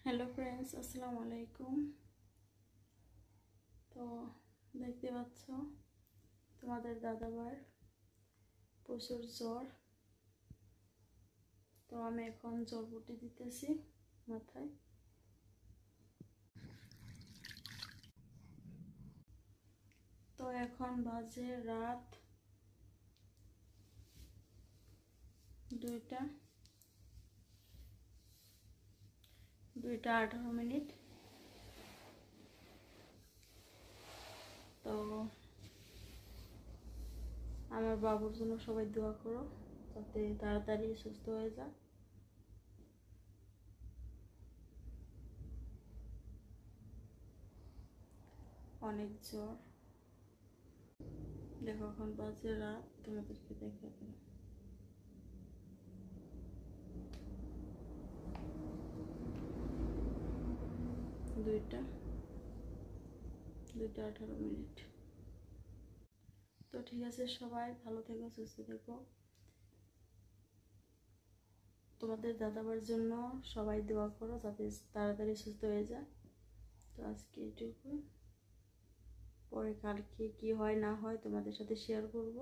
Hello friends, আসসালামু আলাইকুম। তো দেখতে পাচ্ছ তোমাদের দাদাভাইয়ের প্রচুর জ্বর। তো আমি এখন জ্বরবুটি দিতেছি মাথায়। তো এখন বাজে রাত 2:18। তো আমার বাবুর জন্য সবাই দোয়া করো যাতে তাড়াতাড়ি সুস্থ হয়ে যায়। অনেক জ্বর। দেখো এখন বাজে রাত, তোমাদেরকে দেখাবো। 2:18। তো ঠিক আছে, সবাই ভালো থেকো, সুস্থ থেকো। তোমাদের দাদাবার জন্য সবাই দোয়া করো যাতে তাড়াতাড়ি সুস্থ হয়ে যায়। তো আজকে এটুকু, পরে কালকে কি হয় না হয় তোমাদের সাথে শেয়ার করব।